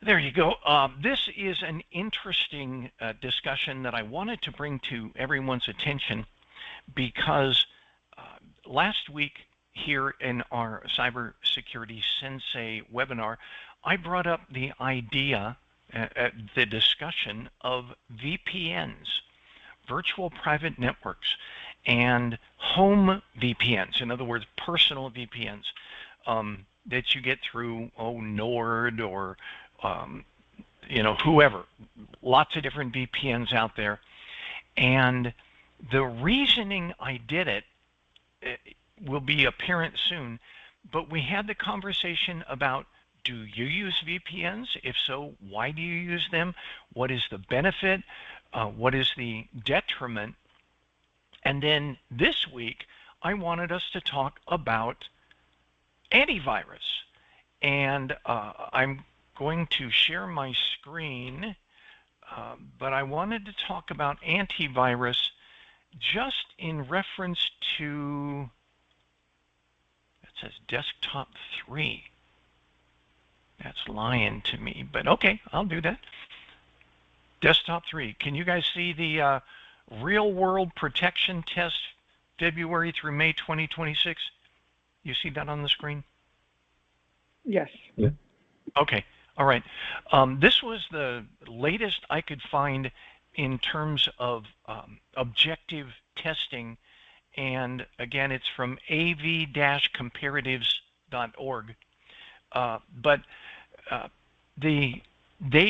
There you go. This is an interesting discussion that I wanted to bring to everyone's attention because last week here in our Cybersecurity Sensei webinar, I brought up the idea, the discussion of VPNs, virtual private networks, and home VPNs, in other words, personal VPNs that you get through Nord or whoever. Lots of different VPNs out there. And the reasoning I did it will be apparent soon, but we had the conversation about, do you use VPNs? If so, why do you use them? What is the benefit? What is the detriment? And then this week, I wanted us to talk about antivirus. And I'm going to share my screen, but I wanted to talk about antivirus just in reference to, it says desktop 3. That's lying to me, but okay, I'll do that. Desktop 3. Can you guys see the real world protection test February through May 2026? You see that on the screen? Yes. Yeah. Okay. All right. This was the latest I could find in terms of objective testing. And again, it's from av-comparatives.org. But they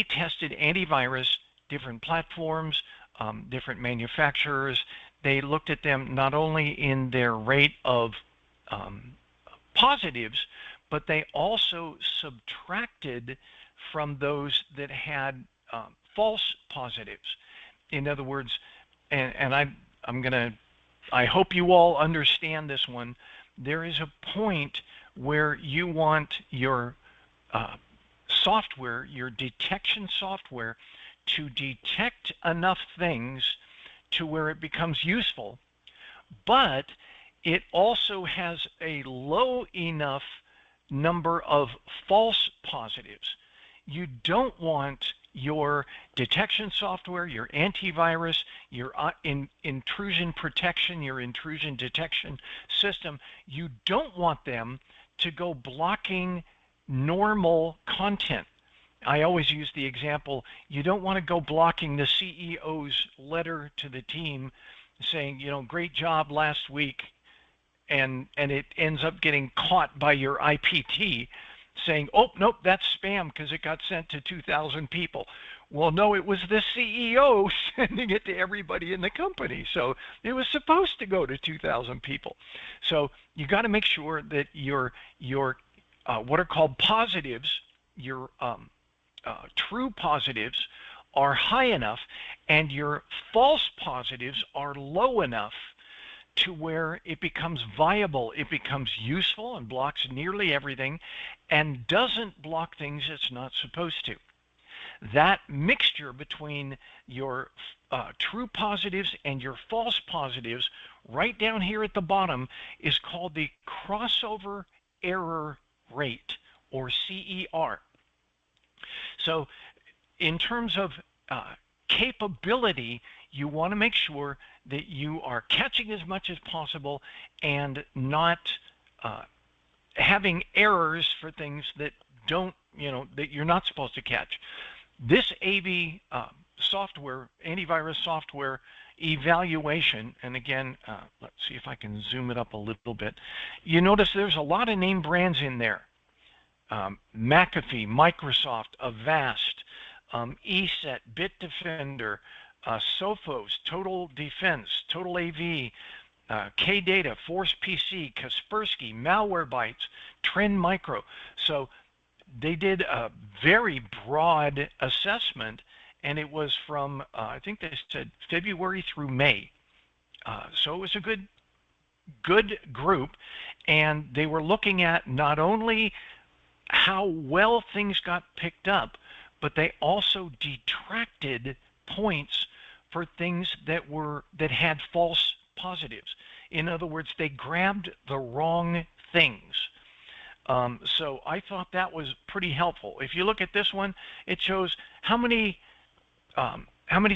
tested antivirus, different platforms, different manufacturers. They looked at them not only in their rate of positives, but they also subtracted from those that had false positives. In other words, and I hope you all understand this one. There is a point where you want your software, your detection software, to detect enough things to where it becomes useful, but it also has a low enough number of false positives. You don't want your detection software, your antivirus, your intrusion protection, your intrusion detection system, you don't want them to go blocking normal content. I always use the example, you don't want to go blocking the CEO's letter to the team saying, great job last week, and it ends up getting caught by your IPT saying, oh, nope, that's spam because it got sent to 2,000 people. Well, no, it was the CEO sending it to everybody in the company. So it was supposed to go to 2,000 people. So you got to make sure that your what are called positives, your true positives are high enough and your false positives are low enough to where it becomes viable, it becomes useful and blocks nearly everything and doesn't block things it's not supposed to. That mixture between your true positives and your false positives right down here at the bottom is called the crossover error rate, or CER. So in terms of capability, you want to make sure that you are catching as much as possible and not having errors for things that don't, that you're not supposed to catch. This AV software, antivirus software evaluation, and again, let's see if I can zoom it up a little bit. You notice there's a lot of name brands in there. McAfee, Microsoft, Avast, ESET, Bitdefender, Sophos, Total Defense, Total AV, KData, Force PC, Kaspersky, Malwarebytes, Trend Micro. So they did a very broad assessment, and it was from, I think they said February through May. So it was a good group, and they were looking at not only how well things got picked up, but they also detracted points for things that had false positives. In other words, they grabbed the wrong things. So I thought that was pretty helpful. If you look at this one, it shows how many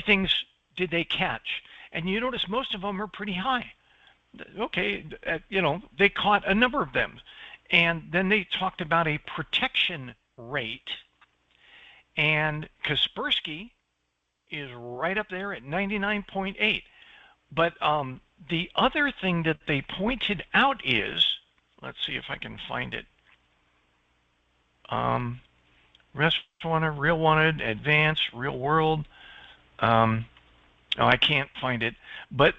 things did they catch, and you notice most of them are pretty high. Okay, they caught a number of them, and then they talked about a protection rate, and Kaspersky is right up there at 99.8. But the other thing that they pointed out is, let's see if I can find it. Rest Wanted, Real Wanted, Advanced, Real World. Oh, I can't find it. But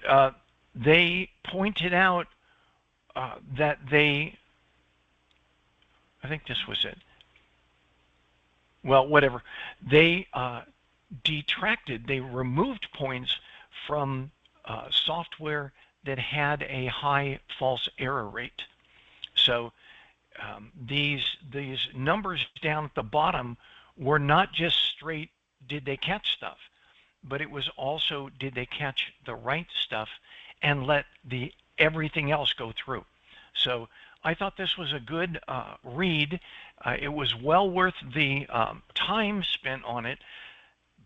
they pointed out that I think this was it. Well, whatever. They they removed points from software that had a high false error rate. So these numbers down at the bottom were not just straight did they catch stuff, but it was also did they catch the right stuff and let everything else go through. So I thought this was a good read. It was well worth the time spent on it.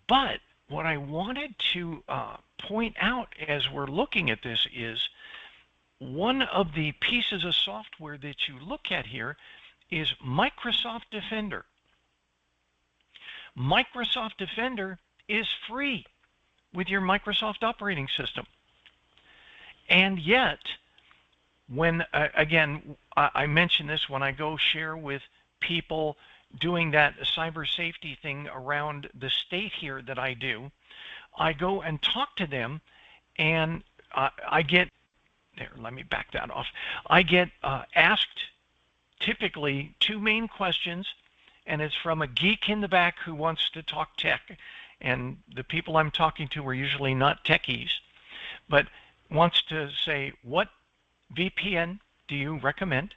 But what I wanted to point out as we're looking at this is one of the pieces of software that you look at here is Microsoft Defender. Microsoft Defender is free with your Microsoft operating system. And yet, when, again, I mention this when I go share with people doing that cyber safety thing around the state here that I do, I go and talk to them, and I get, there, let me back that off. I get asked typically two main questions, and it's from a geek in the back who wants to talk tech. And the people I'm talking to are usually not techies, but wants to say, what VPN do you recommend?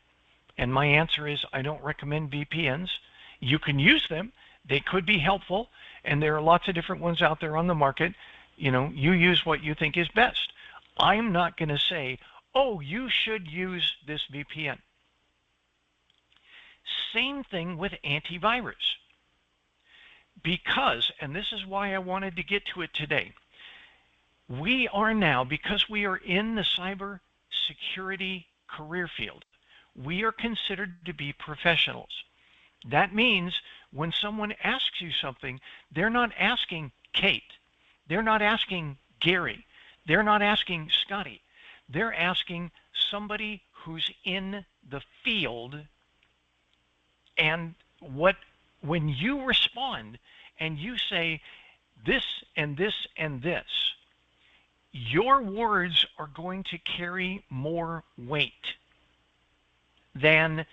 And my answer is, I don't recommend VPNs. You can use them. They could be helpful, and there are lots of different ones out there on the market. You use what you think is best. I'm not going to say, oh, you should use this VPN. Same thing with antivirus. Because, and this is why I wanted to get to it today, we are now, because we are in the cyber security career field, we are considered to be professionals. That means when someone asks you something, they're not asking Kate. They're not asking Gary. They're not asking Scotty. They're asking somebody who's in the field. And when you respond and you say this and this and this, your words are going to carry more weight than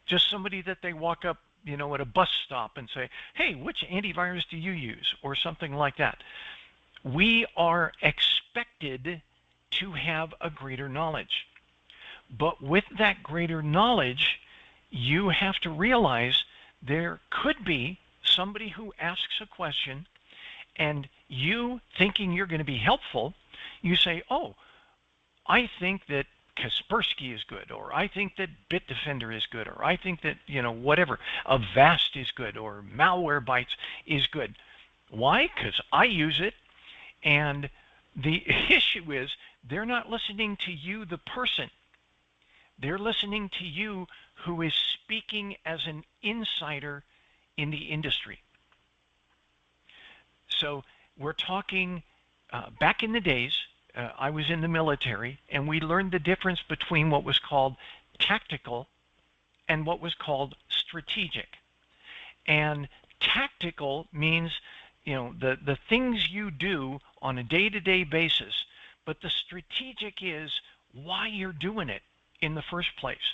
just somebody that they walk up, at a bus stop and say, hey, which antivirus do you use? Or something like that. We are expected to have a greater knowledge. But with that greater knowledge, you have to realize there could be somebody who asks a question, and you, thinking you're going to be helpful, you say, oh, I think that Kaspersky is good, or I think that Bitdefender is good, or I think that, whatever, Avast is good, or Malwarebytes is good. Why? Because I use it. And the issue is they're not listening to you, the person. They're listening to you who is speaking as an insider in the industry. So we're talking back in the days, I was in the military, and we learned the difference between what was called tactical and what was called strategic. And tactical means, the things you do on a day-to-day basis, but the strategic is why you're doing it in the first place.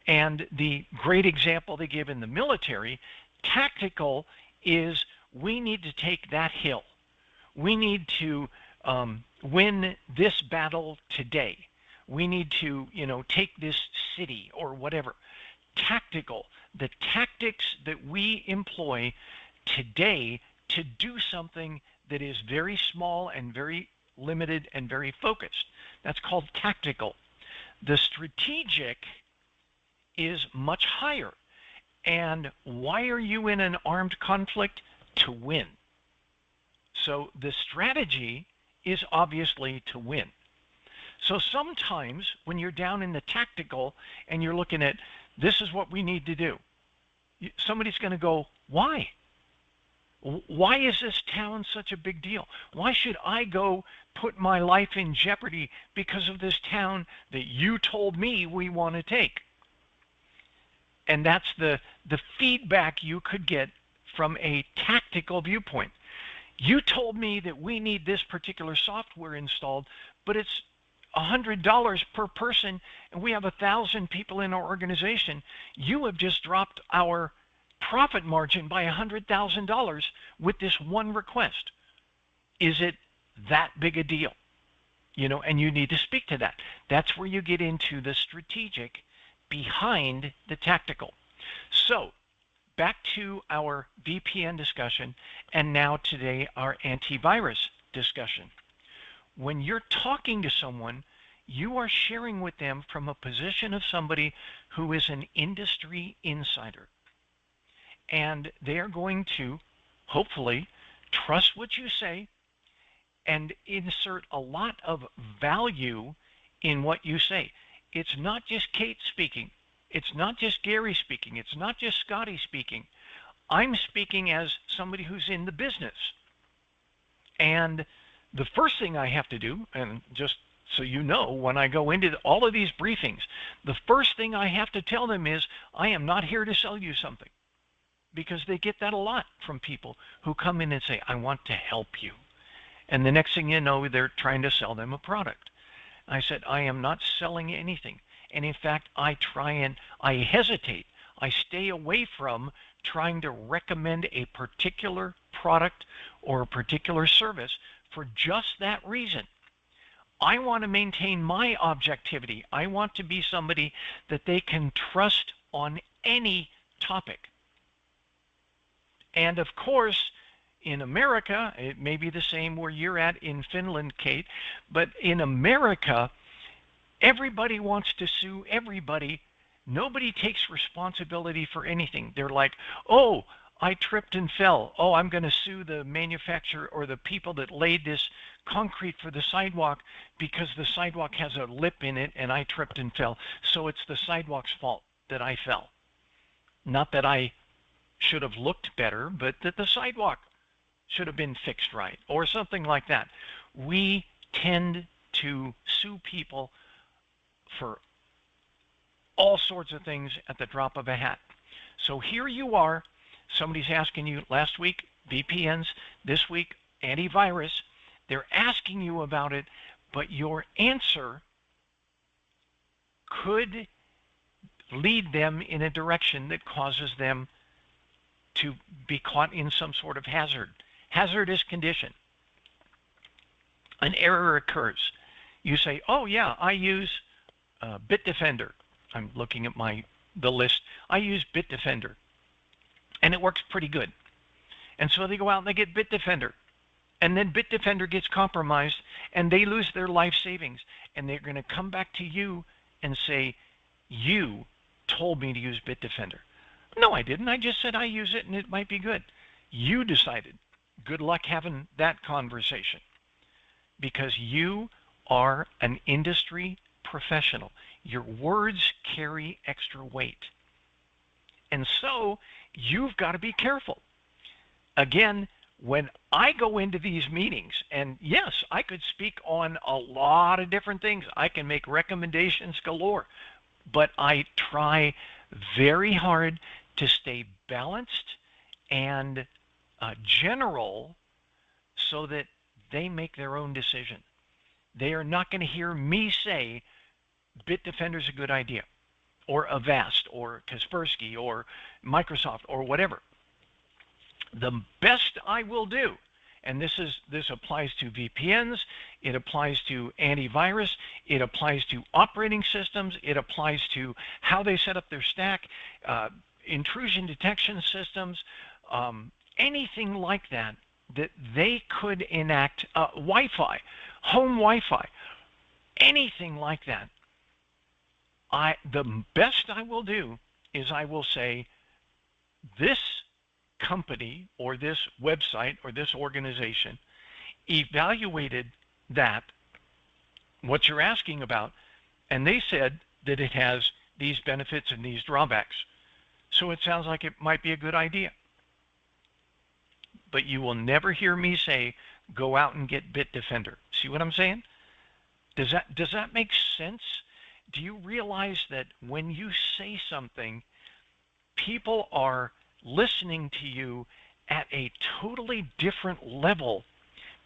And the great example they give in the military, tactical is we need to take that hill. We need to win this battle today. We need to, take this city or whatever. Tactical, the tactics that we employ today to do something that is very small and very limited and very focused. That's called tactical. The strategic is much higher. And why are you in an armed conflict? To win. So the strategy is obviously to win. So sometimes when you're down in the tactical and you're looking at, this is what we need to do, somebody's going to go, why? Why is this town such a big deal? Why should I go put my life in jeopardy because of this town that you told me we want to take? And that's the feedback you could get from a tactical viewpoint. You told me that we need this particular software installed, but it's $100 per person, and we have 1,000 people in our organization. You have just dropped our profit margin by $100,000 with this one request. Is it that big a deal? And you need to speak to that. That's where you get into the strategic behind the tactical. So back to our VPN discussion, and now today our antivirus discussion. When you're talking to someone, you are sharing with them from a position of somebody who is an industry insider. And they are going to, hopefully, trust what you say and insert a lot of value in what you say. It's not just Kate speaking. It's not just Gary speaking. It's not just Scotty speaking. I'm speaking as somebody who's in the business. And the first thing I have to do, and just so you know, when I go into all of these briefings, the first thing I have to tell them is, I am not here to sell you something. Because they get that a lot from people who come in and say, I want to help you. And the next thing you know, they're trying to sell them a product. I said, I am not selling anything. And in fact, I hesitate. I stay away from trying to recommend a particular product or a particular service for just that reason. I want to maintain my objectivity. I want to be somebody that they can trust on any topic. And of course, in America, it may be the same where you're at in Finland, Kate, but in America, everybody wants to sue everybody. Nobody takes responsibility for anything. They're like, oh, I tripped and fell. Oh, I'm going to sue the manufacturer or the people that laid this concrete for the sidewalk because the sidewalk has a lip in it and I tripped and fell. So it's the sidewalk's fault that I fell. Not that I should have looked better, but that the sidewalk should have been fixed right or something like that. We tend to sue people for all sorts of things at the drop of a hat. So here you are, somebody's asking you last week, VPNs, this week, antivirus. They're asking you about it, but your answer could lead them in a direction that causes them to be caught in some sort of hazardous condition. An error occurs. You say, oh yeah, I use Bitdefender. I'm looking at the list. I use Bitdefender, and it works pretty good. And so they go out and they get Bitdefender, and then Bitdefender gets compromised, and they lose their life savings, and they're going to come back to you and say, you told me to use Bitdefender. No, I didn't. I just said I use it and it might be good. You decided. Good luck having that conversation because you are an industry professional. Your words carry extra weight. And so you've got to be careful. Again, when I go into these meetings, and yes, I could speak on a lot of different things. I can make recommendations galore, but I try very hard to stay balanced and general so that they make their own decision. They are not going to hear me say Bitdefender is a good idea, or Avast, or Kaspersky, or Microsoft, or whatever. The best I will do, and this applies to VPNs, it applies to antivirus, it applies to operating systems, it applies to how they set up their stack, intrusion detection systems, anything like that they could enact, Wi-Fi, home Wi-Fi, anything like that. the best I will do is I will say, this company or this website or this organization evaluated that, what you're asking about, and they said that it has these benefits and these drawbacks. So it sounds like it might be a good idea. But you will never hear me say, go out and get Bitdefender. See what I'm saying? Does that make sense? Do you realize that when you say something, people are listening to you at a totally different level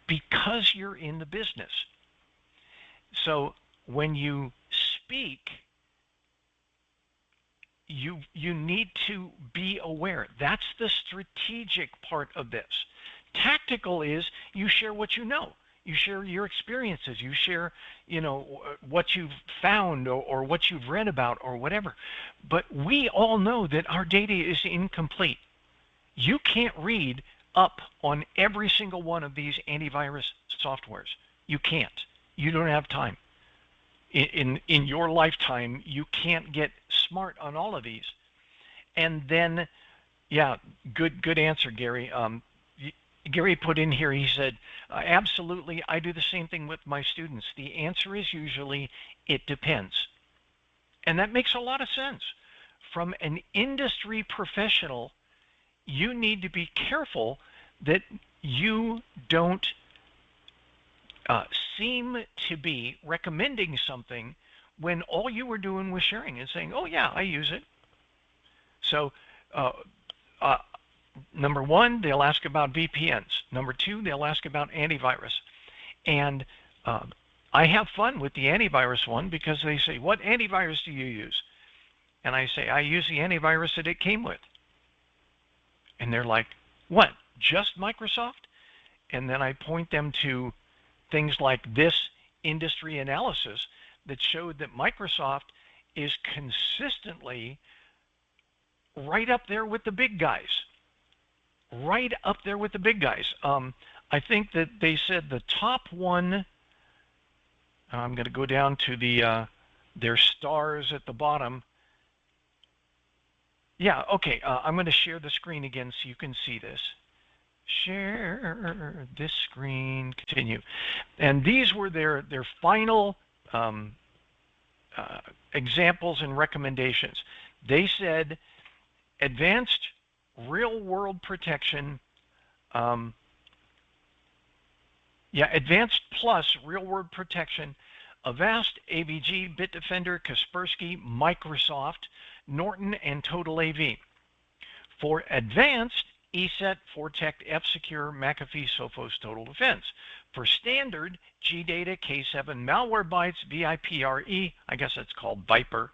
because you're in the business? So when you speak, you need to be aware. That's the strategic part of this. Tactical is you share what you know. You share your experiences. You share, what you've found or what you've read about or whatever. But we all know that our data is incomplete. You can't read up on every single one of these antivirus softwares. You can't. You don't have time. In your lifetime, you can't get smart on all of these. And then, yeah, good answer, Gary. Gary put in here, he said, absolutely, I do the same thing with my students. The answer is usually, it depends. And that makes a lot of sense. From an industry professional, you need to be careful that you don't seem to be recommending something when all you were doing was sharing and saying, oh yeah, I use it. So number one, they'll ask about VPNs. Number two, they'll ask about antivirus. And I have fun with the antivirus one because they say, what antivirus do you use? And I say, I use the antivirus that it came with. And they're like, what, just Microsoft? And then I point them to things like this industry analysis that showed that Microsoft is consistently right up there with the big guys. Right up there with the big guys. I think that they said the top one, I'm going to go down to their stars at the bottom. Yeah, okay, I'm going to share the screen again so you can see this. Share this screen, continue. And these were their final examples and recommendations. They said advanced real-world protection, advanced plus real-world protection, Avast, AVG, Bitdefender, Kaspersky, Microsoft, Norton, and Total AV. For advanced, ESET, Fortec, F-Secure, McAfee, Sophos, Total Defense. For standard, GData, K7, Malwarebytes, VIPRE, I guess that's called Viper.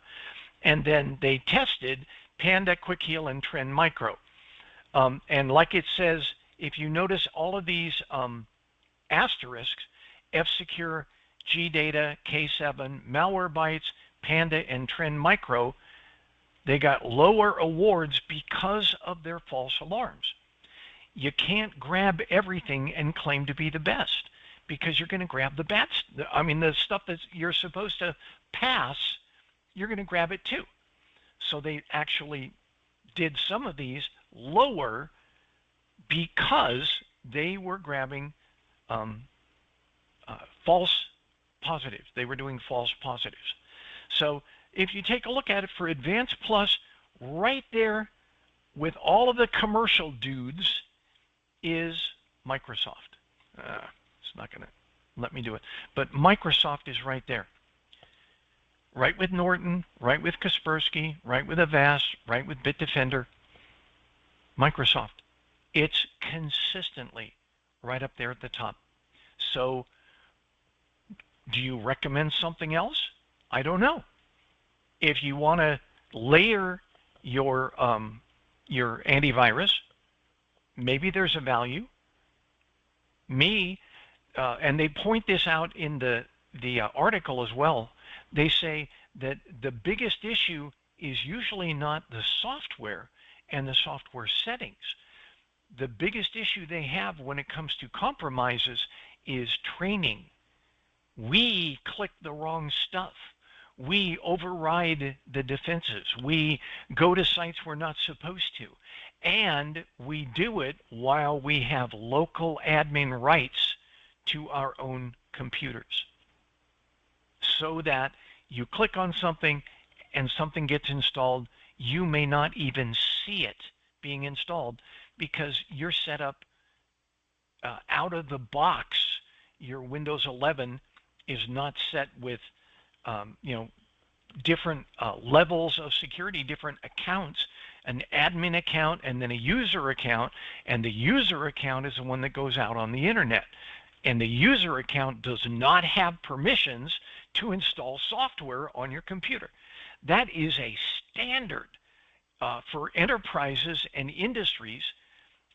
And then they tested Panda, Quick Heal, and Trend Micro. And like it says, if you notice all of these asterisks, F-Secure, GData, K7, Malwarebytes, Panda, and Trend Micro, they got lower awards because of their false alarms. You can't grab everything and claim to be the best because you're going to grab the bad stuff. I mean, the stuff that you're supposed to pass, you're going to grab it too. So they actually did some of these lower because they were grabbing false positives. They were doing false positives. So if you take a look at it for Advanced Plus, right there with all of the commercial dudes is Microsoft. It's not going to let me do it. But Microsoft is right there. Right with Norton, right with Kaspersky, right with Avast, right with Bitdefender. Microsoft. It's consistently right up there at the top. So do you recommend something else? I don't know. If you want to layer your antivirus, maybe there's a value. And they point this out in the article as well. They say that the biggest issue is usually not the software and the software settings. The biggest issue they have when it comes to compromises is training. We click the wrong stuff. We override the defenses. We go to sites we're not supposed to. And we do it while we have local admin rights to our own computers. So that you click on something and something gets installed, you may not even see it being installed because you're set up out of the box. Your Windows 11 is not set with different levels of security, different accounts, an admin account and then a user account, and the user account is the one that goes out on the internet. And the user account does not have permissions to install software on your computer. That is a standard for enterprises and industries.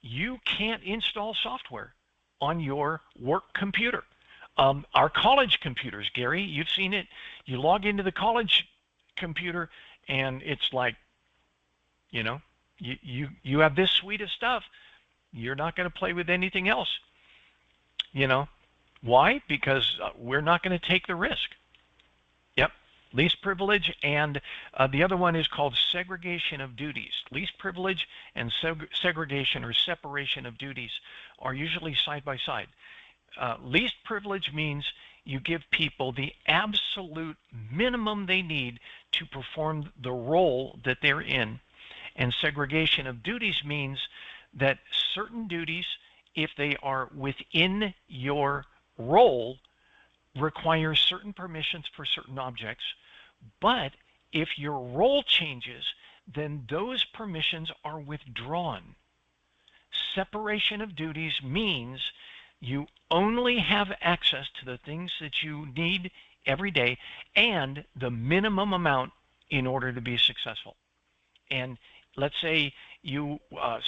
You can't install software on your work computer. Our college computers, Gary, you've seen it. You log into the college computer and it's like, you have this suite of stuff. You're not going to play with anything else. Why? Because we're not going to take the risk. Yep. Least privilege, and the other one is called segregation of duties. Least privilege and segregation or separation of duties are usually side by side. Least privilege means you give people the absolute minimum they need to perform the role that they're in. And segregation of duties means that certain duties, if they are within your role, require certain permissions for certain objects. But if your role changes, then those permissions are withdrawn. Separation of duties means you only have access to the things that you need every day and the minimum amount in order to be successful. And let's say you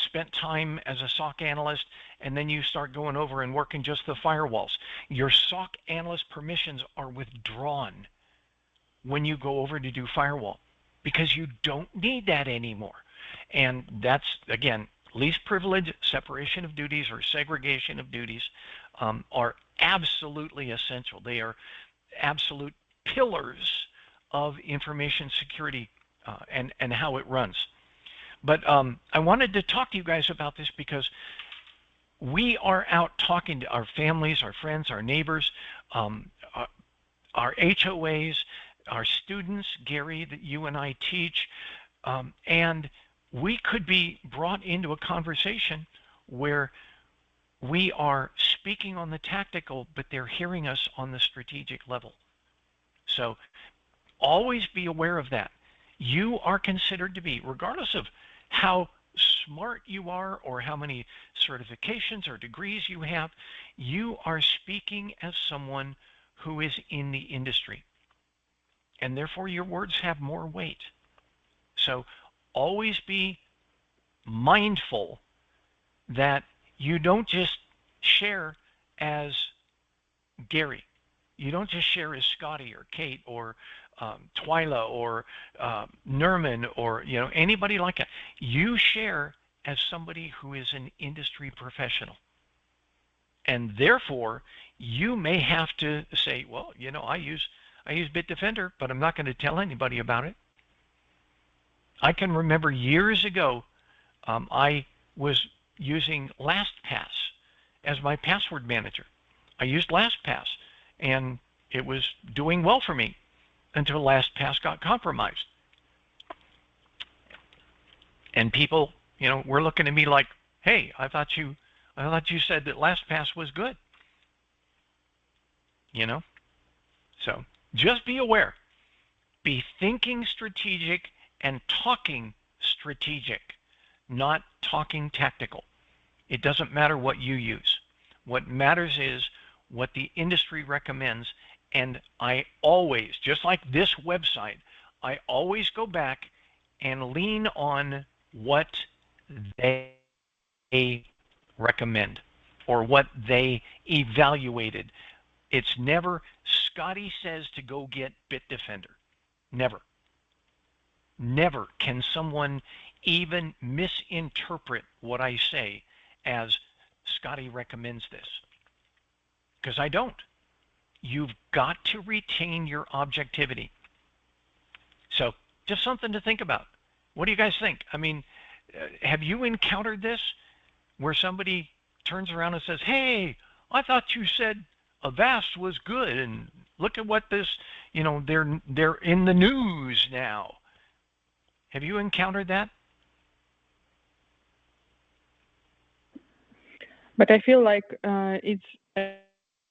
spent time as a SOC analyst and then you start going over and working just the firewalls. Your SOC analyst permissions are withdrawn when you go over to do firewall because you don't need that anymore. And that's, again, least privilege, separation of duties, or segregation of duties are absolutely essential. They are absolute pillars of information security and how it runs. But I wanted to talk to you guys about this because we are out talking to our families, our friends, our neighbors, our HOAs, our students, Gary, that you and I teach, and we could be brought into a conversation where we are speaking on the tactical, but they're hearing us on the strategic level. So always be aware of that. You are considered to be, regardless of how smart you are or how many certifications or degrees you have, you are speaking as someone who is in the industry. And therefore your words have more weight. So always be mindful that you don't just share as Gary. You don't just share as Scotty or Kate or Twyla or Nerman or anybody like that. You share as somebody who is an industry professional. And therefore, you may have to say, well, I use Bitdefender, but I'm not going to tell anybody about it. I can remember years ago, I was using LastPass as my password manager. I used LastPass, and it was doing well for me until LastPass got compromised. And people, were looking at me like, "Hey, I thought you said that LastPass was good." So just be aware. Be thinking strategic and talking strategic, not talking tactical. It doesn't matter what you use. What matters is what the industry recommends. And I always, just like this website, I always go back and lean on what they recommend or what they evaluated. It's never Scotty says to go get Bitdefender. Never. Never can someone even misinterpret what I say as Scotty recommends this. Because I don't. You've got to retain your objectivity. So just something to think about. What do you guys think? I mean, have you encountered this where somebody turns around and says, "Hey, I thought you said Avast was good, and look at what this, they're in the news now." Have you encountered that? But I feel like it's a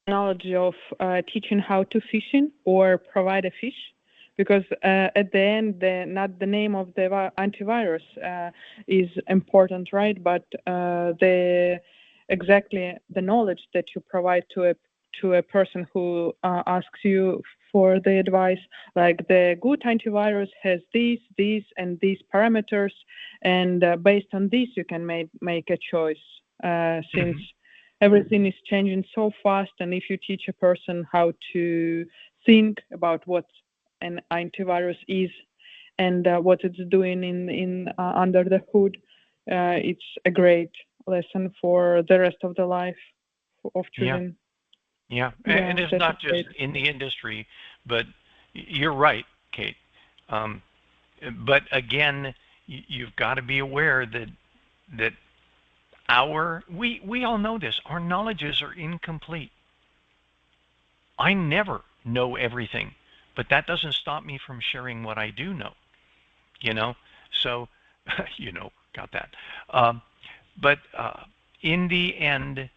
analogy of teaching how to fishing or provide a fish, because at the end, not the name of the antivirus is important, right? But exactly the knowledge that you provide to a person who asks you for the advice. Like the good antivirus has these, and these parameters, and based on this, you can make a choice. Since everything is changing so fast, and if you teach a person how to think about what an antivirus is and what it's doing in under the hood, it's a great lesson for the rest of the life of Yeah. children. Yeah. Yeah, And it's that's not just great. in the industry, but you're right, Kate. Um, but again, you've got to be aware that we all know this. Our knowledges are incomplete. I never know everything, but that doesn't stop me from sharing what I do know. You know, so got that. But in the end,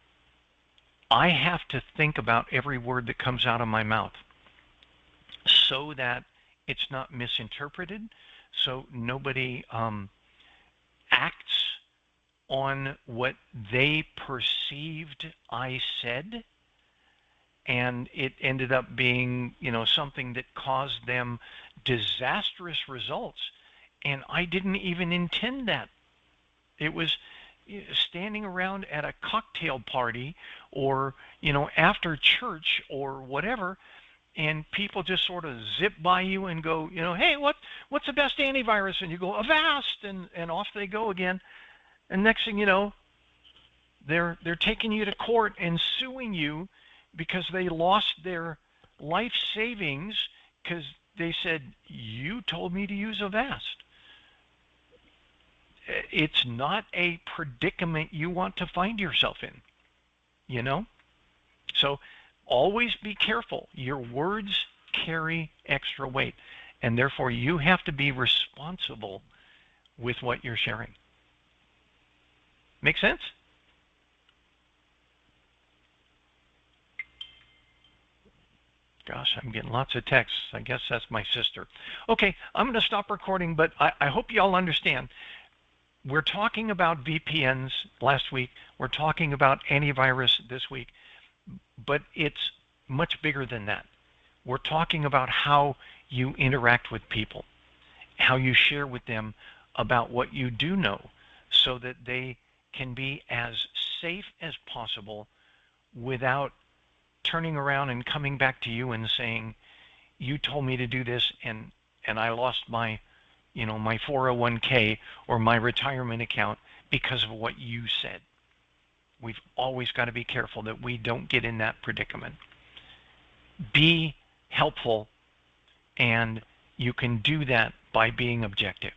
I have to think about every word that comes out of my mouth so that it's not misinterpreted, so nobody acts on what they perceived I said, and it ended up being, something that caused them disastrous results. And I didn't even intend that. It was standing around at a cocktail party or, after church or whatever, and people just sort of zip by you and go, "Hey, what's the best antivirus?" And you go, "Avast," and off they go again. And next thing you know, they're taking you to court and suing you because they lost their life savings because they said you told me to use Avast. It's not a predicament you want to find yourself in, you know? So always be careful. Your words carry extra weight, and therefore you have to be responsible with what you're sharing. Make sense? Gosh, I'm getting lots of texts. I guess that's my sister. Okay, I'm going to stop recording, but I hope you all understand. We're talking about VPNs last week. We're talking about antivirus this week, but it's much bigger than that. We're talking about how you interact with people, how you share with them about what you do know so that they can be as safe as possible without turning around and coming back to you and saying, "You told me to do this, and I lost my, my 401k or my retirement account because of what you said." We've always got to be careful that we don't get in that predicament. Be helpful, and you can do that by being objective.